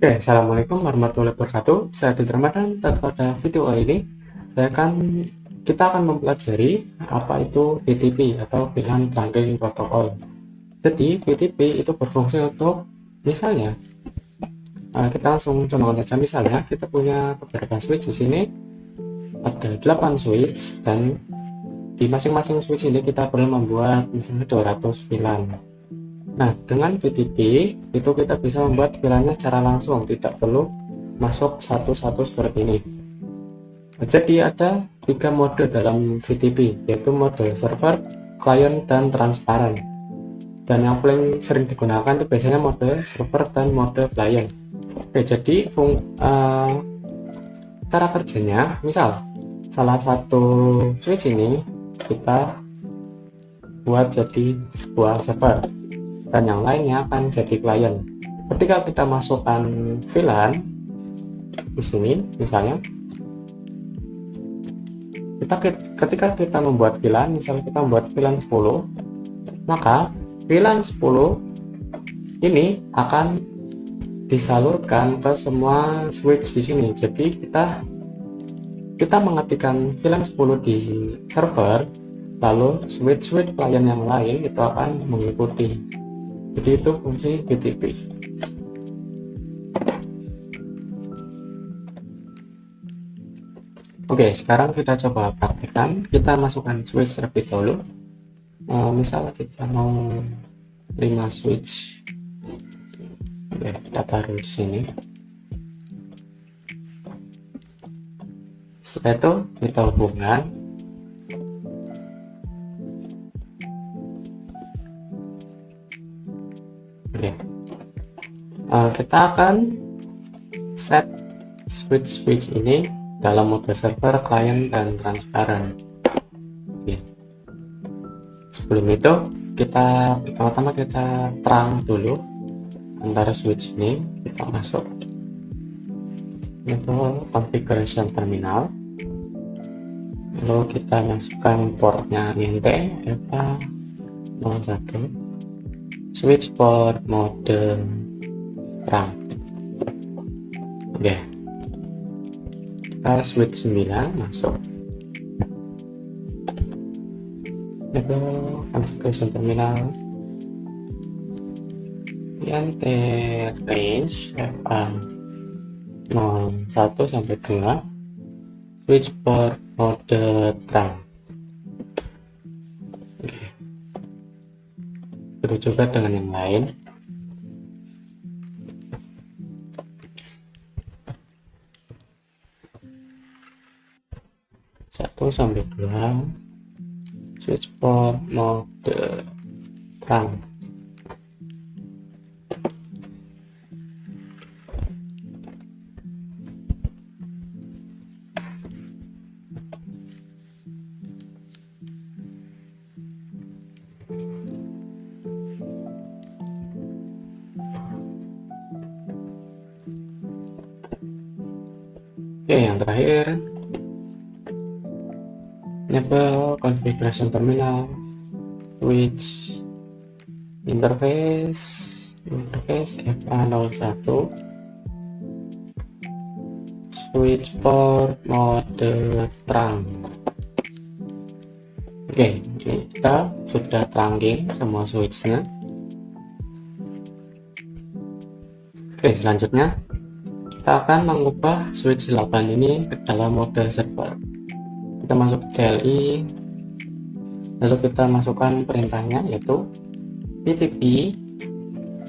Oke, Assalamualaikum warahmatullahi wabarakatuh. Saya Adi Ramadan dan pada video kali ini kita akan mempelajari apa itu VTP atau VLAN Trunking Protocol. Jadi VTP itu berfungsi untuk misalnya kita langsung contohkan saja, misalnya kita punya beberapa switch di sini, ada 8 switch, dan di masing-masing switch ini kita perlu membuat misalnya 200 VLAN. Nah, dengan VTP itu kita bisa membuat VLAN-nya secara langsung, tidak perlu masuk satu-satu seperti ini. Jadi ada 3 mode dalam VTP, yaitu mode server, client, dan transparan. Dan yang paling sering digunakan itu biasanya mode server dan mode client. Oke, jadi cara kerjanya, misal salah satu switch ini kita buat jadi sebuah server, dan yang lainnya akan jadi klien. Ketika kita masukkan VLAN di sini, misalnya ketika kita membuat VLAN, misalnya kita membuat VLAN 10, maka VLAN 10 ini akan disalurkan ke semua switch di sini. Jadi kita mengetikkan VLAN 10 di server, lalu switch klien yang lain itu akan mengikuti. Jadi itu fungsi VTP. Oke, sekarang kita coba praktekkan. Kita masukkan switch terlebih dahulu. Misal kita mau 5 switch. Oke, kita taruh di sini. Setelah itu kita hubungkan. Oke. Kita akan set switch ini dalam mode server, client, dan transparan. Oke. Sebelum itu pertama-tama kita terang dulu antara switch ini. Kita masuk itu configuration terminal, lalu kita masukkan portnya INT FA01, switch port mode terang. Oke, kita switch 9 masuk itu configuration terminal INT range FA01 sampai 2, switch port mode terang. Oke. Begitu juga dengan yang lain. Satu sampai 2, switch port mode terang. Oke, yang terakhir enable configuration terminal, switch interface FA01, switch port mode terang. Oke, ini kita sudah trunking semua switchnya. Oke, selanjutnya kita akan mengubah switch 8 ini ke dalam mode server. Kita masuk ke CLI, lalu kita masukkan perintahnya yaitu VTP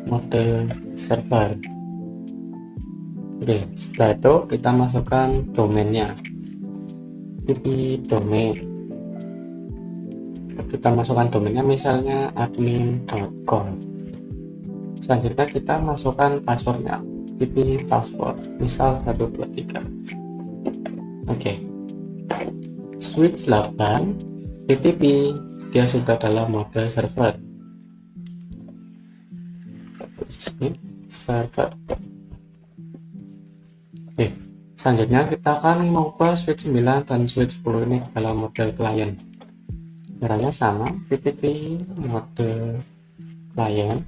mode server. Oke, setelah itu kita masukkan domainnya, VTP domain. Kita masukkan domainnya misalnya admin.com. Selanjutnya kita masukkan passwordnya, VTP password, misal 123. Oke, switch 8 VTP dia sudah dalam mode server. Oke, selanjutnya kita akan mengubah switch 9 dan switch 10 ini dalam mode client. Caranya sama, VTP mode client,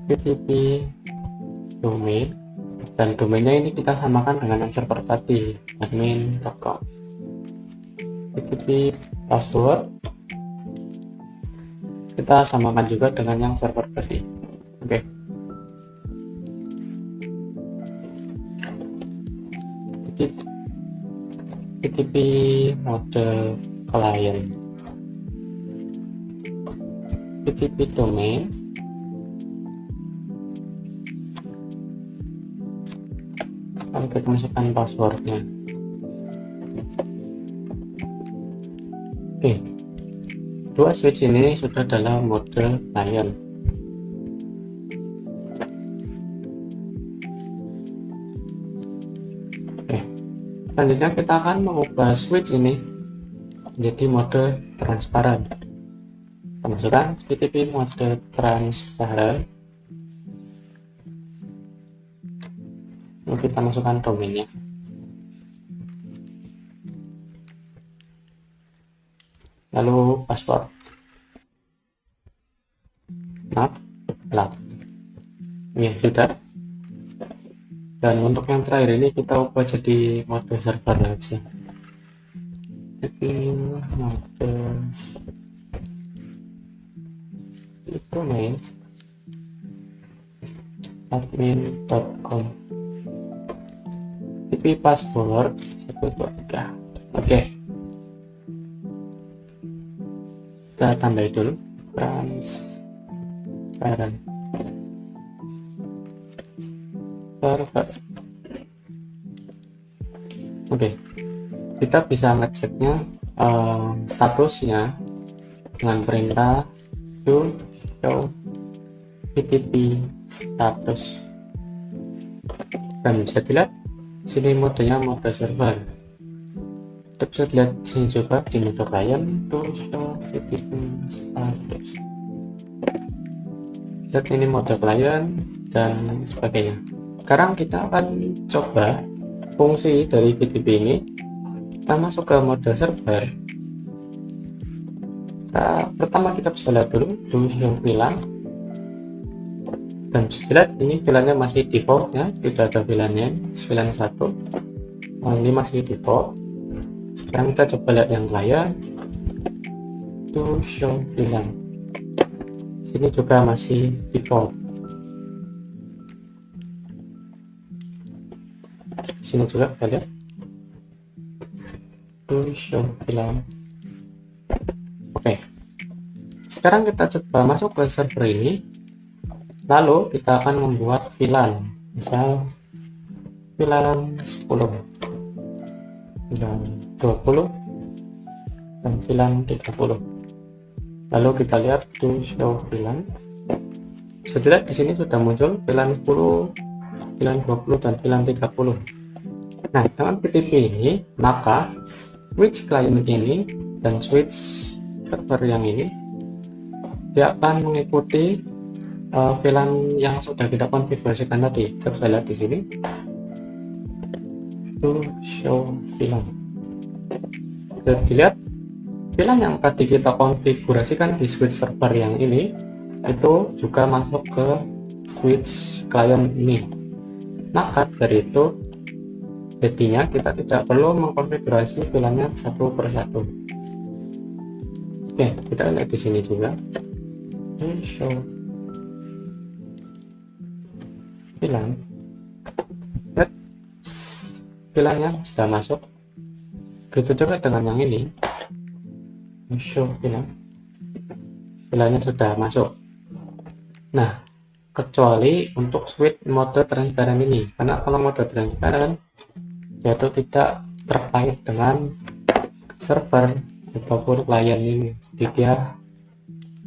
VTP domain, dan domainnya ini kita samakan dengan yang server tadi, admin.com. PTP password kita samakan juga dengan yang server tadi. Oke. PTP mode client, PTP domain, lalu kita masukkan passwordnya. Oke, dua switch ini sudah dalam mode client. Oke, selanjutnya kita akan mengubah switch ini menjadi mode transparan. Kita masukkan PTP mode transparan, lalu kita masukkan domainnya. Lalu password ya sudah. Dan untuk yang terakhir ini kita ubah jadi mode server aja. Jadi mode domain admin.com, TP password 123. Oke. Kita tambahin dulu transparent server. Oke, kita bisa ngeceknya statusnya dengan perintah to show PTP status, dan bisa dilihat sini modenya mode server. Kita bisa lihat sini juga di mode client to show PTP status. Set ini mode client dan sebagainya. Sekarang kita akan coba fungsi dari PTP ini. Kita masuk ke mode server. Pertama kita bisa lihat dulu show VLAN, dan bisa lihat ini VLAN-nya masih default ya, tidak ada VLAN-nya 91. Ini masih default. Sekarang kita coba lihat yang lain, to show VLAN. Sini juga masih default. Sini juga kita lihat to show VLAN. Oke. Sekarang kita coba masuk ke server ini. Lalu kita akan membuat VLAN. Misal VLAN 10, VLAN 20, dan VLAN 30. Lalu kita lihat to show VLAN. Bisa dilihat di sini sudah muncul VLAN 10, VLAN 20, dan VLAN 30. Nah, dengan PTP ini, maka switch client ini dan switch server yang ini dia akan mengikuti VLAN yang sudah kita konfigurasikan tadi. Kita bisa lihat di sini to show VLAN. Bisa dilihat VLAN yang tadi kita konfigurasikan di switch server yang ini itu juga masuk ke switch client ini. Maka dari itu jadinya kita tidak perlu mengkonfigurasi VLAN-nya satu persatu. Oke, kita lihat di sini juga show VLAN. Lihat VLAN-nya sudah masuk. Begitu juga dengan yang ini, show VLAN. VLAN-nya sudah masuk. Nah, kecuali untuk switch mode transparan ini, karena kalau mode transparan yaitu tidak terkait dengan server ataupun klien ini, jadi dia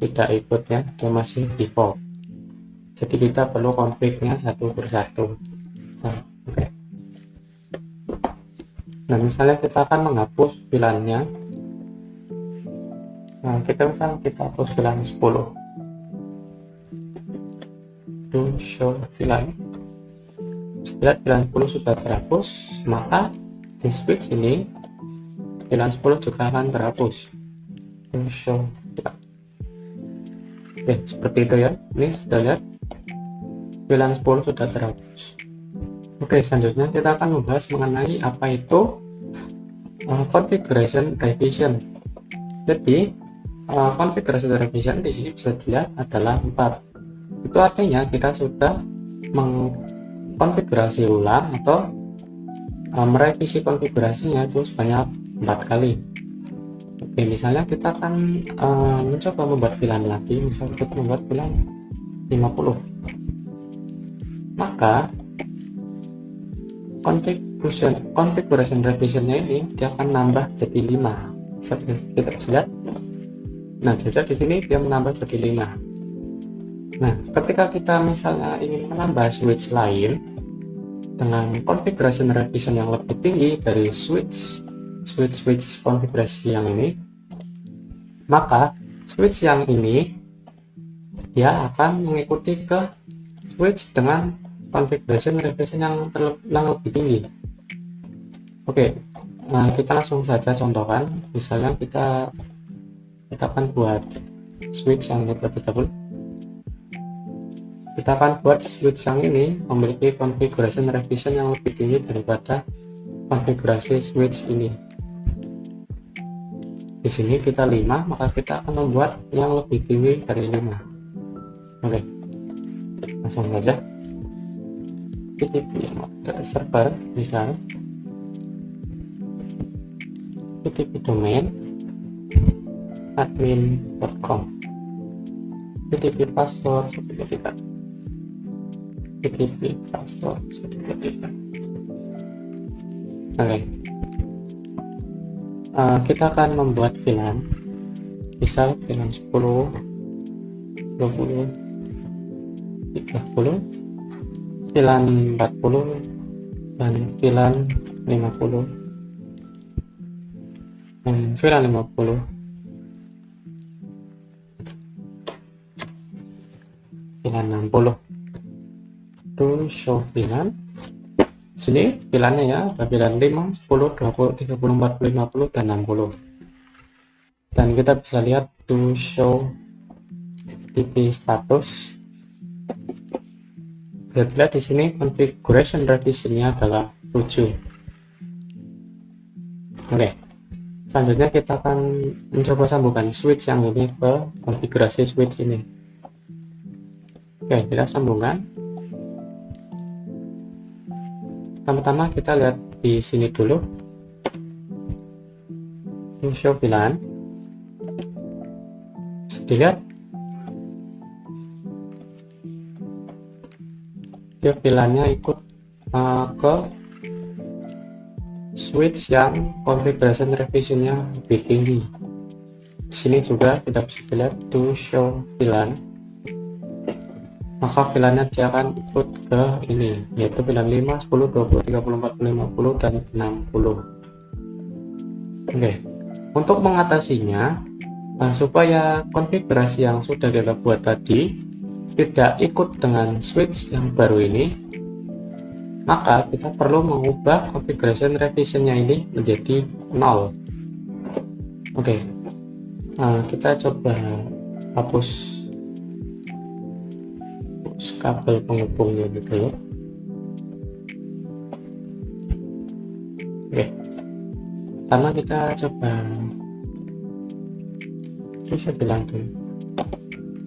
tidak ikut ya, dia masih default. Jadi kita perlu config-nya satu persatu. Oke. Nah, misalnya kita akan menghapus VLAN-nya. Nah, kita hapus VLAN 10. To show VLAN. Setelah VLAN 10 sudah terhapus, maka di switch ini VLAN 10 juga akan terhapus. To show VLAN. Oke, seperti itu ya. Ini sudah lihat VLAN 10 sudah terhapus. Oke, selanjutnya kita akan membahas mengenai apa itu configuration revision. Jadi configuration revision di sini bisa dilihat adalah 4. Itu artinya kita sudah mengkonfigurasi ulang atau merevisi konfigurasinya itu sebanyak 4 kali. Oke, misalnya kita akan mencoba membuat VLAN lagi, misalnya kita membuat VLAN 50, maka configuration revisionnya ini dia akan nambah jadi 5. Kita bisa lihat. Nah, jadi di sini dia menambah jadi 5. Nah, ketika kita misalnya ingin menambah switch lain dengan configuration revision yang lebih tinggi dari switch konfigurasi yang ini, maka switch yang ini dia akan mengikuti ke switch dengan configuration revision yang lebih tinggi. Oke, nah kita langsung saja contohkan. Misalnya kita akan buat switch yang terlebih dahulu. Kita akan buat switch yang ini memiliki configuration revision yang lebih tinggi daripada konfigurasi switch ini. Di sini kita 5, maka kita akan membuat yang lebih tinggi dari 5. Oke, langsung saja. TTP server, misalnya TTP domain admin.com, TTP password sertifikat, TTP password sertifikat. Oke, kita akan membuat VLAN, misal VLAN 10, 20, 30, VLAN 40, dan VLAN 50, dan VLAN 50. VLAN 60 to show VLAN. Sini VLAN-nya ya, ada VLAN 5, 10, 20, 30, 40, 50, dan 60. Dan kita bisa lihat to show TP status. Lihat di sini configuration revision-nya adalah 7. Oke. Selanjutnya kita akan mencoba sambungkan switch yang ini ke konfigurasi switch ini. Oke, kita sambungkan. Pertama-tama kita lihat di sini dulu. Show VLAN. Bisa dilihat. Dia VLAN-nya ikut ke switch yang configuration revision-nya lebih tinggi. Di sini juga kita bisa dilihat to show VLAN. Maka VLAN-nya dia akan ikut ke ini, yaitu VLAN 5, 10, 20, 30, 40, 50, dan 60. Oke, untuk mengatasinya, supaya konfigurasi yang sudah kita buat tadi tidak ikut dengan switch yang baru ini, maka kita perlu mengubah configuration revision-nya ini menjadi 0. Oke, kita coba hapus kabel penghubungnya gitu loh. Oke, pertama kita coba bisa bilang dulu.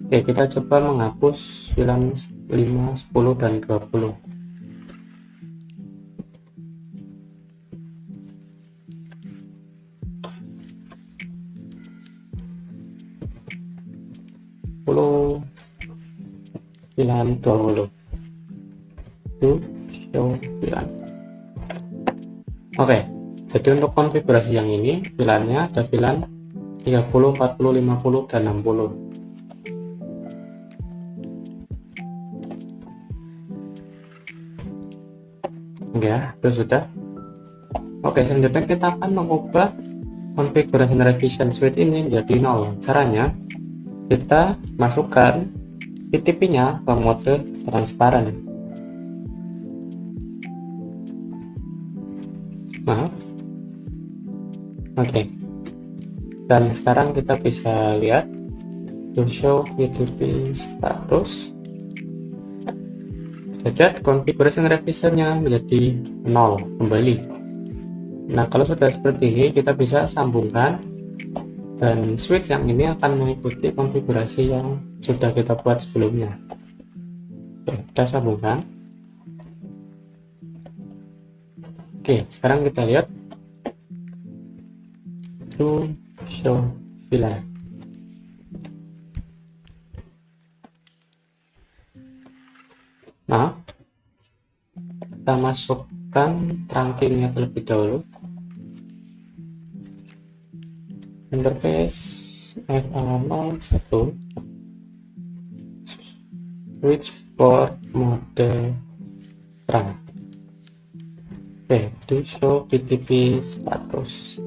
Oke, kita coba menghapus VLAN 5, 10, dan 20. VLAN 20 to show VLAN. Oke, jadi untuk konfigurasi yang ini VLAN-nya ada VLAN 30, 40, 50, dan 60. Ya, itu sudah. Oke, selanjutnya kita akan mengubah configuration revision switch ini menjadi 0. Caranya kita masukkan TTP-nya ke mode transparan. Maaf. Oke. Dan sekarang kita bisa lihat to show TTP status. saja configuration revisionnya menjadi 0 kembali. Nah, kalau sudah seperti ini, kita bisa sambungkan dan switch yang ini akan mengikuti konfigurasi yang sudah kita buat sebelumnya. Oke, kita sambungkan. Oke, sekarang kita lihat to show VLAN. Nah, kita masukkan trunkingnya terlebih dahulu. Interface FA01 switch port mode trunk. Oke, to show PTP status.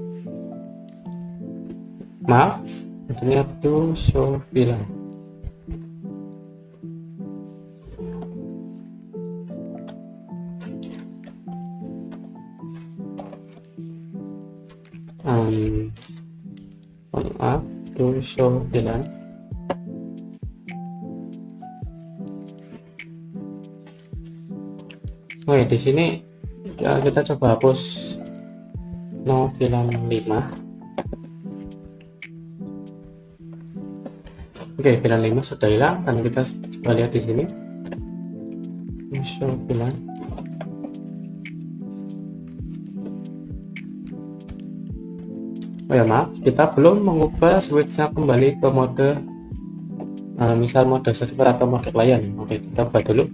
Maaf, artinya to show VLAN. Maaf, to show VLAN. Oke, di sini ya, kita coba hapus no VLAN 5. Oke, VLAN 5 sudah hilang dan kita coba lihat di sini. Show VLAN. Oh ya, maaf, kita belum mengubah switchnya kembali ke mode misal mode server atau mode klien. Oke, kita ubah dulu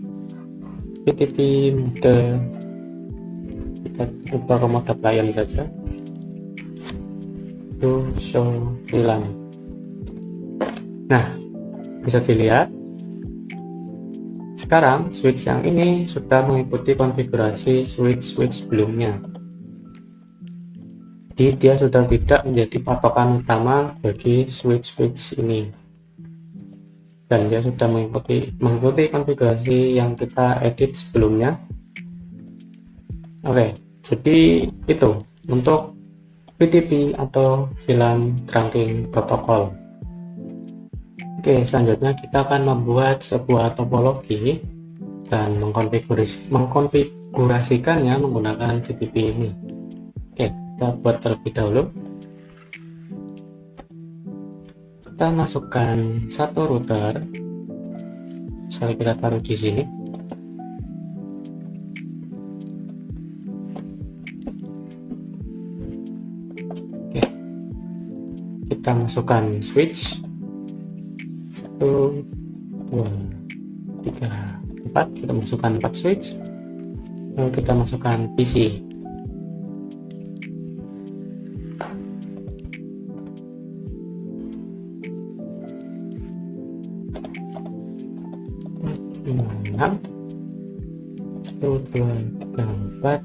PTP mode, kita ubah ke mode klien saja, to show VLAN. Nah, bisa dilihat sekarang switch yang ini sudah mengikuti konfigurasi switch sebelumnya. Jadi dia sudah tidak menjadi patokan utama bagi switch ini, dan dia sudah mengikuti konfigurasi yang kita edit sebelumnya. Oke, jadi itu untuk PTP atau VLAN trunking protokol. Oke, selanjutnya kita akan membuat sebuah topologi dan mengkonfigurasikannya menggunakan VTP ini. Oke, kita buat terlebih dahulu. Kita masukkan satu router, misalnya kita taruh di sini. Oke, kita masukkan switch 1, 2, 3, 4. Kita masukkan 4 switch, lalu kita masukkan PC. Enam, 1, 2, 3, 4.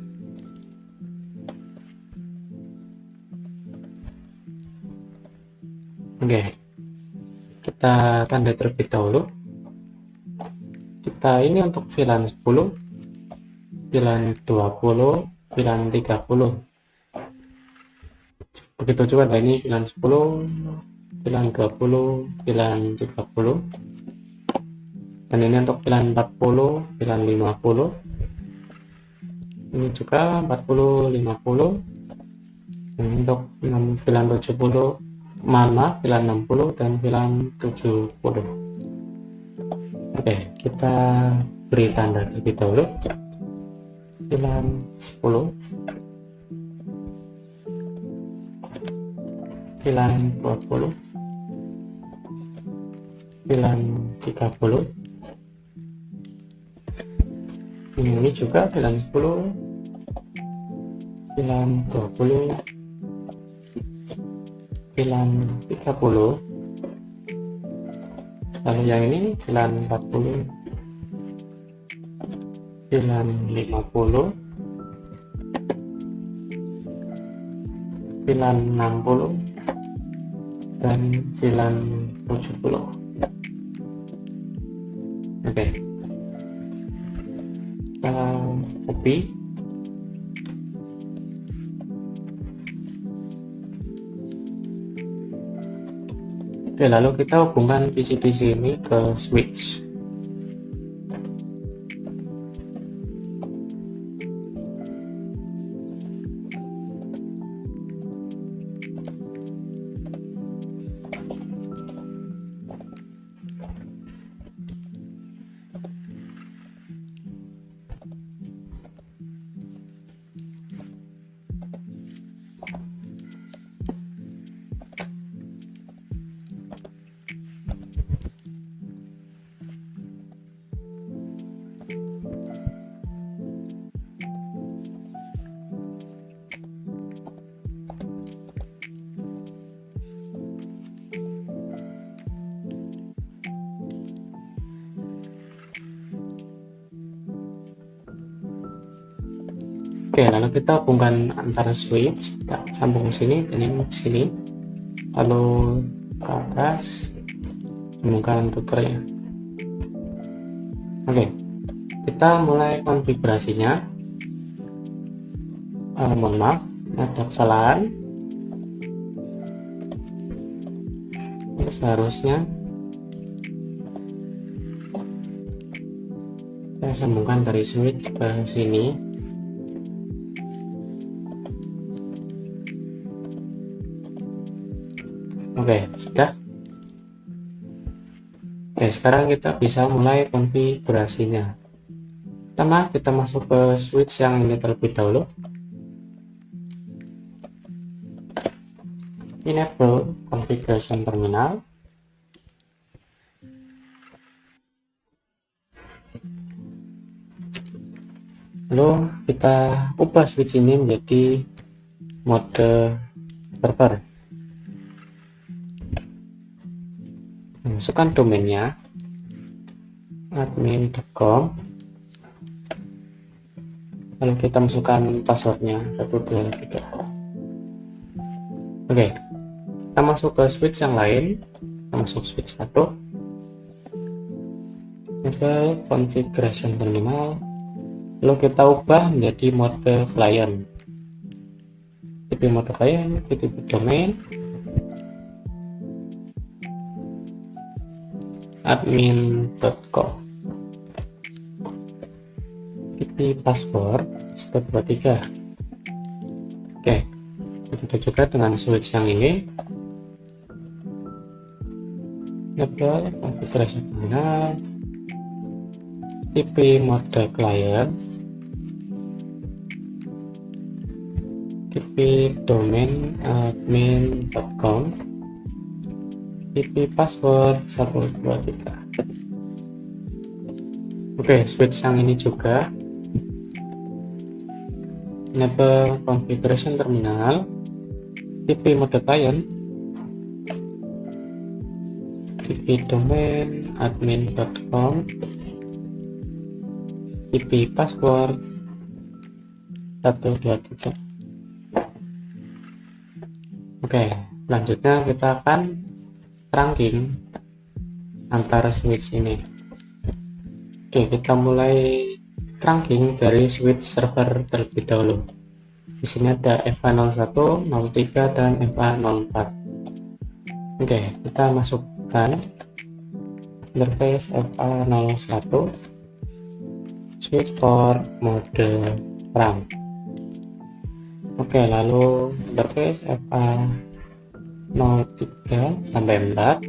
Oke, kita tanda terlebih dahulu. Kita ini untuk VLAN 10, VLAN 20, VLAN 30. Begitu juga ada ini VLAN 10, VLAN 20, VLAN 30. Dan ini untuk VLAN 40, VLAN 50. Ini juga 40, 50. Dan untuk VLAN 70, mana VLAN 60 dan VLAN 70. Oke, kita beri tanda terlebih dahulu. VLAN 10, VLAN 20, VLAN 30. Ini juga VLAN 10, VLAN 20, VLAN 30. Lalu yang ini VLAN 40, VLAN 50, VLAN 60, dan VLAN 70. Oke, kita copy. Oke, lalu kita hubungkan PC ini ke switch. Oke, lalu kita hubungkan antara switch, kita sambung ke sini dan ini ke sini, lalu ke atas, sambungkan routernya. Oke, kita mulai konfigurasinya. Mohon maaf, ada kesalahan. Seharusnya saya sambungkan dari switch ke sini. Oke, sudah. Oke, sekarang kita bisa mulai konfigurasinya. Pertama, kita masuk ke switch yang ini terlebih dahulu. Enable configuration terminal. Lalu kita ubah switch ini menjadi mode server. Masukkan domainnya admin.com, lalu kita masukkan passwordnya 123. Oke, kita masuk ke switch yang lain. Kita masuk switch 1, enable configuration terminal, lalu kita ubah menjadi mode client. TP mode client, TP domain, admin.com, TP password 123. Oke, begitu juga dengan switch yang ini. Enable configuration terminal, TP mode client, TP domain admin.com, TP password 123. Oke, switch yang ini juga. Enable configuration terminal, TP mode client, TP domain admin.com, TP password 123. Oke, selanjutnya kita akan trunking antara switch ini. Oke, kita mulai trunking dari switch server terlebih dahulu. Di sini ada FA01, 03 dan FA04. Oke, kita masukkan interface FA01, switch port mode RAM. Oke, lalu interface FA03 sampai 4,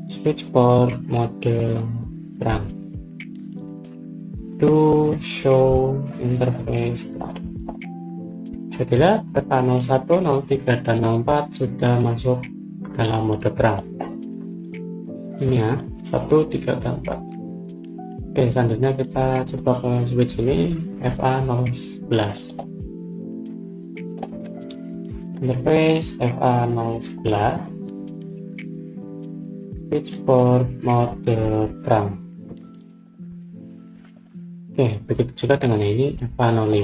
switch port mode RAM. To show interface RAM. Bisa dilihat FA01, 03 dan 04 sudah masuk dalam mode RAM. Ini ya, 1, 3, dan 4. Oke, selanjutnya kita coba ke switch ini FA011. Interface FA011, switch port mode RAM. Oke, begitu juga dengan ini FA05,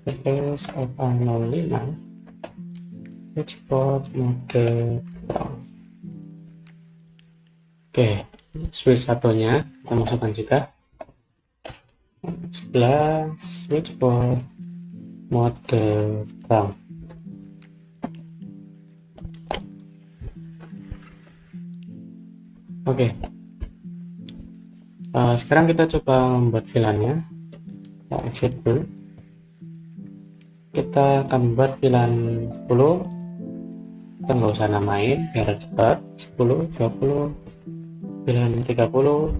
interface FA05, switch port mode RAM. Oke, switch satunya kita masukkan juga 11, switch port mode RAM. Oke, sekarang kita coba membuat VLAN-nya. Kita exit dulu. Kita akan membuat VLAN 10. Kita nggak usah namain biar cepat. 10, 20, VLAN 30,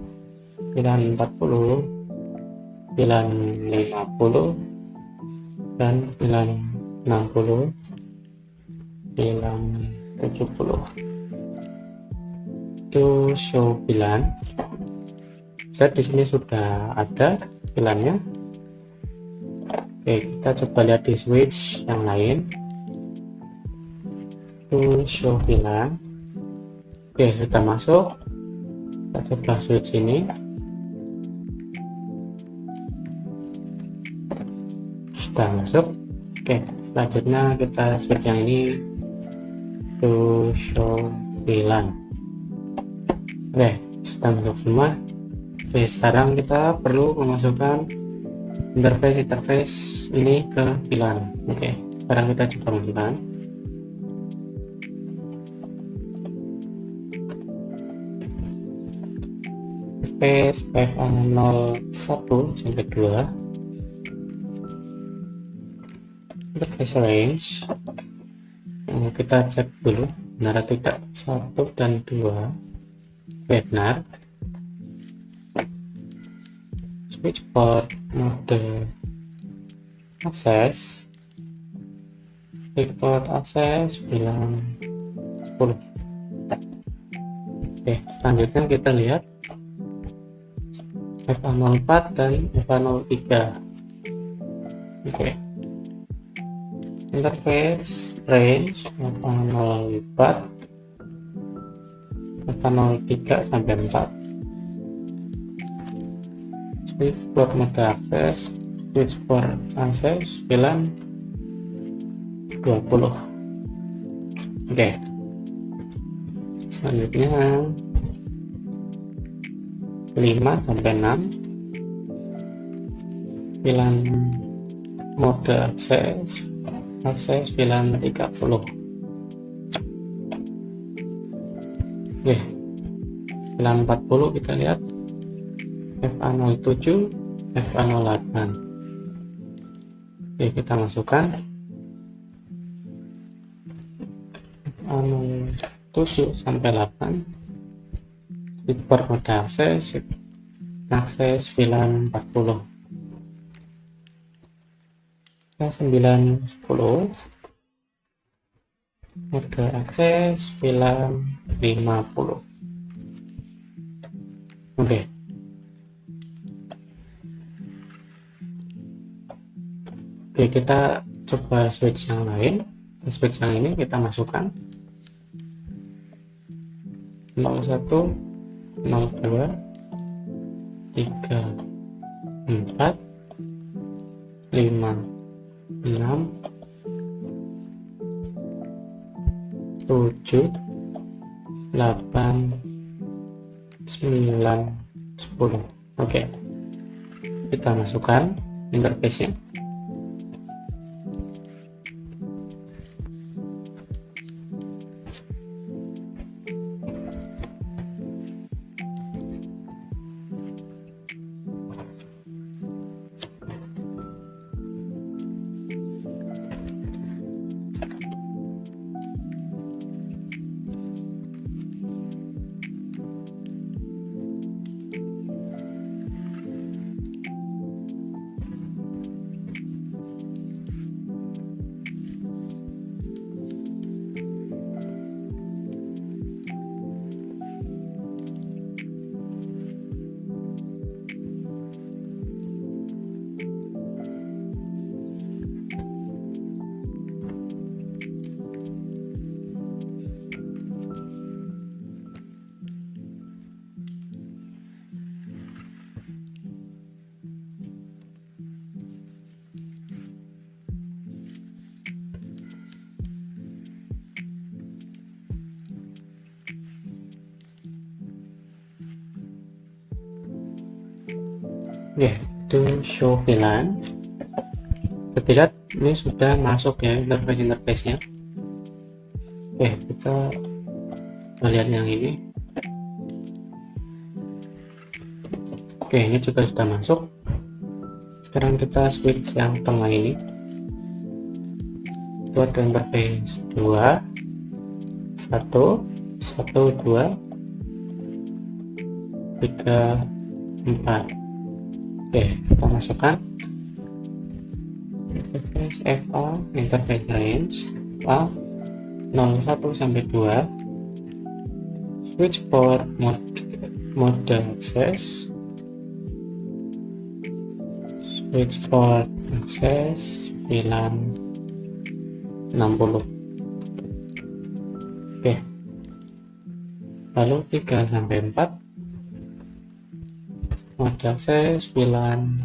VLAN 40, VLAN 50, dan VLAN 60, VLAN 70. To show VLAN. Saya di sini sudah ada VLAN-nya. Oke, kita coba lihat di switch yang lain. To show VLAN. Oke, sudah masuk. Kita coba switch ini. Sudah masuk. Oke, selanjutnya kita switch yang ini to show VLAN. Oke, sudah masuk semua. Oke, sekarang kita perlu memasukkan interface ini ke VLAN. Oke, sekarang kita coba masukkan. Interface FA01 sampai 2. Interface range. Kita cek dulu benar atau tidak 1 dan 2. Benar. Switch port mode akses, switch port akses bilang 10. Oke, selanjutnya kita lihat FA04 dan FA03. Oke, interface range FA04, FA03 sampai 4. Switch port mode akses, switch port akses VLAN 20. Oke, selanjutnya 5 sampai 6 VLAN mode akses VLAN 30. Oke, VLAN 40 kita lihat FA07, FA08. Oke, kita masukkan FA07 sampai 8. Switch port mode akses VLAN 40. F9 10 mode akses VLAN 50. Oke. Oke, kita coba switch yang lain. Switch yang ini kita masukkan 01, 02, 3, 4, 5, 6, 7, 8, 9, 10. Oke, kita masukkan interface-nya. Ya, itu show VLAN. Kita lihat ini sudah masuk ya interface-nya. Oke, kita lihat yang ini. Oke, ini juga sudah masuk. Sekarang kita switch yang tengah ini. Itu ada interface 2, 1, 2, 3, 4. Oke, kita masukkan interface FA, interface range FA 01 sampai 2, switch port mode access, switch port access VLAN 60. Oke, lalu 3 sampai 4 mode akses VLAN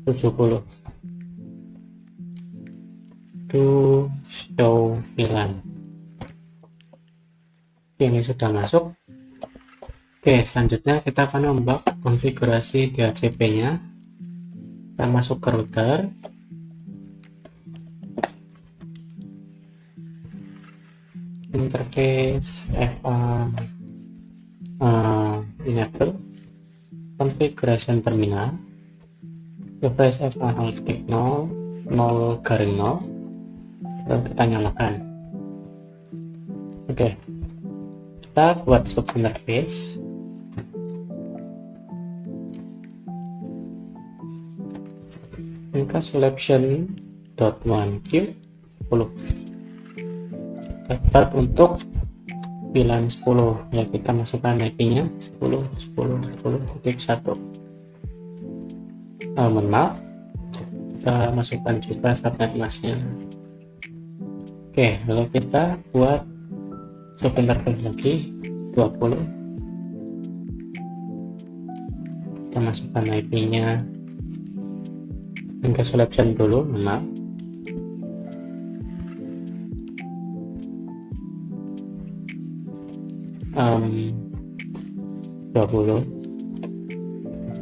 70 to show VLAN. Ini sudah masuk. Oke, selanjutnya kita akan membuat konfigurasi DHCP nya. Kita masuk ke router, interface FA enable, configuration terminal, device FA 0 0 garing 0, lalu kita nyalakan. Oke, kita buat sub interface. Kita selection.1q 10 dapat untuk VLAN 10 ya, kita masukkan IP nya 10.10.10.1. Maaf, kita masukkan juga subnet masknya. Oke, lalu kita buat sub interface lagi 20, kita masukkan IP nya ke selection dulu, maaf. Um, 20,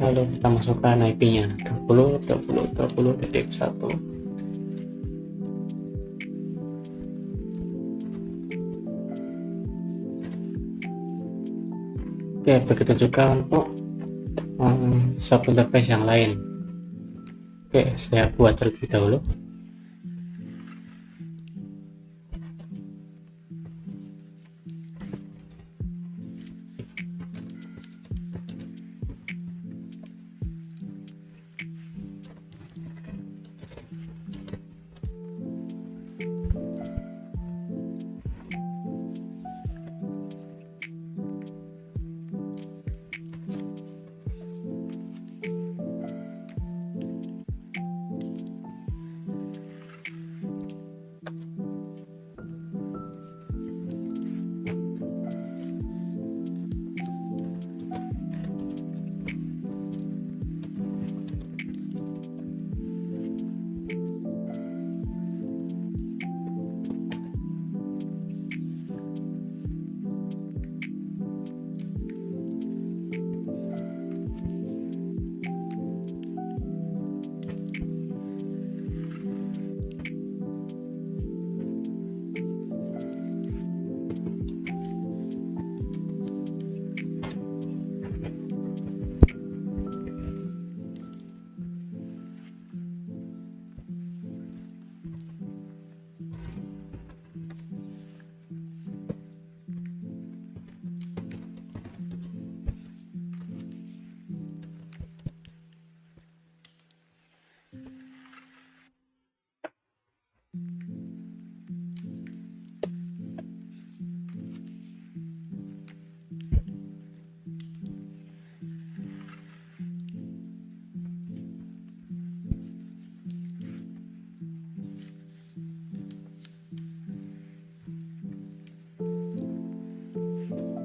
lalu kita masukkan IP nya 20.20.20.1. Oke, begitu juga untuk sub interface yang lain. Oke, saya buat terlebih dahulu.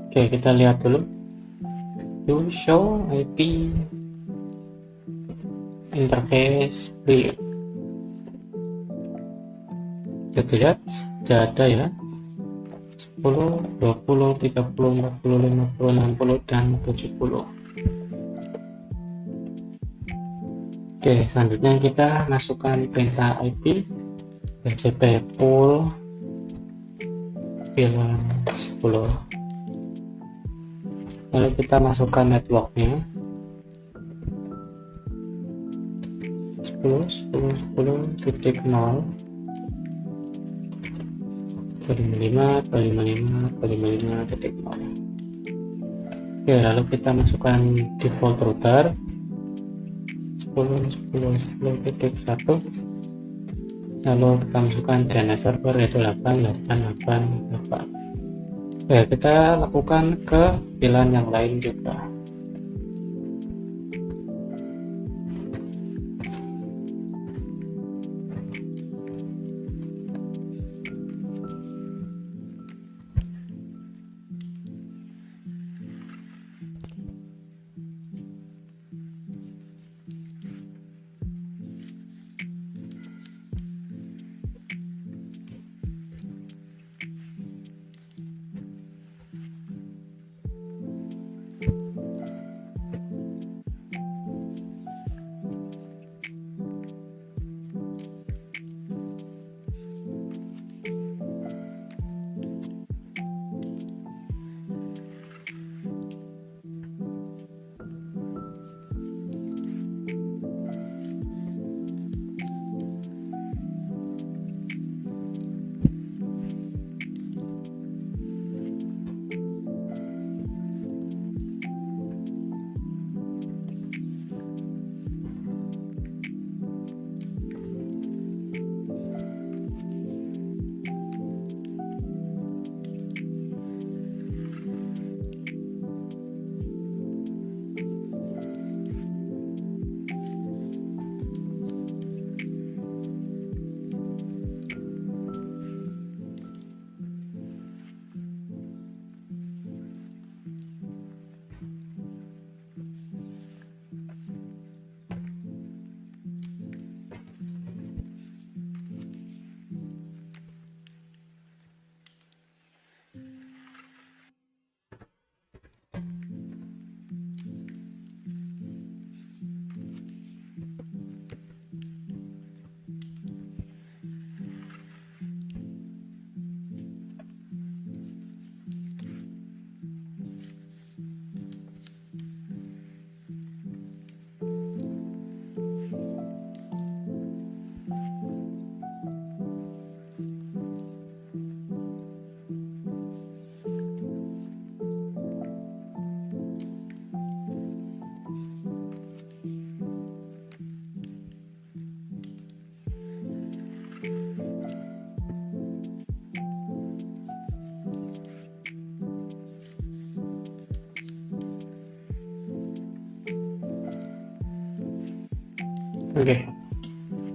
Oke, kita lihat dulu. To show IP interface view. Kita lihat sudah ada ya, 10, 20, 30, 40, 50, 60, dan 70. Oke, selanjutnya kita masukkan perintah IP DHCP pool VLAN 10. Lalu kita masukkan networknya 10.10.10.0 255.255.255.0. Oke, lalu kita masukkan default router 10.10.10.1, lalu kita masukkan DNS server yaitu 8888. Oke, kita lakukan ke VLAN yang lain juga. Oke,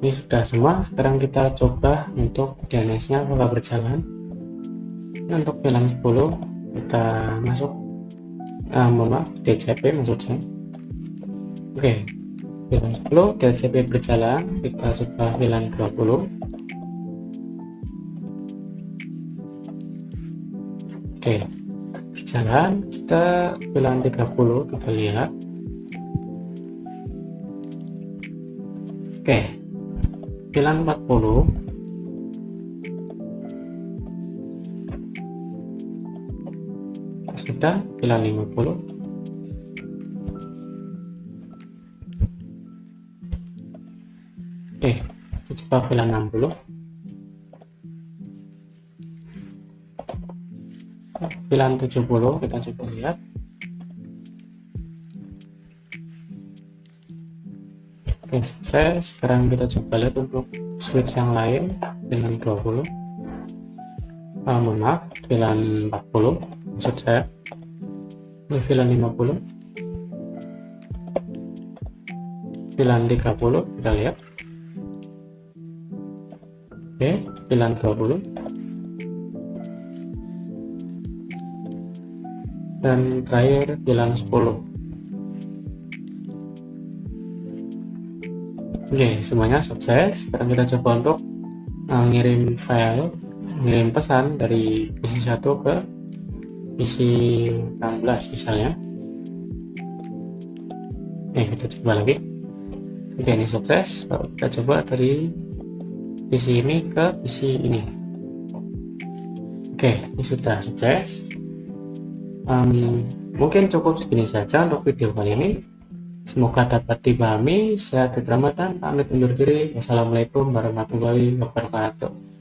ini sudah semua. Sekarang kita coba untuk DNS-nya apakah berjalan. Ini untuk VLAN 10 kita masuk, mohon maaf, DCP maksudnya. Oke, VLAN 10 DCP berjalan. Kita coba VLAN 20. Oke, berjalan. Kita VLAN 30 kita lihat. Oke, VLAN 40 sudah. VLAN 50. Oke, kita coba VLAN 60. VLAN 70 kita coba lihat. Oke, sukses. Sekarang kita coba lihat untuk switch yang lain. VLAN 20. Mohon maaf, VLAN 40 maksud saya. Ini VLAN 50. VLAN 30 kita lihat. Oke, VLAN 20. Dan terakhir VLAN 10. Oke, semuanya sukses. Sekarang kita coba untuk ngirim file, ngirim pesan dari PC 1 ke PC 16 misalnya. Kita coba lagi. Oke, ini sukses. Kita coba dari PC ini ke PC ini. Oke, ini sudah sukses. Mungkin cukup segini saja untuk video kali ini. Semoga dapat dipahami. Saya Ramadan, pamit undur diri. Wassalamualaikum warahmatullahi wabarakatuh.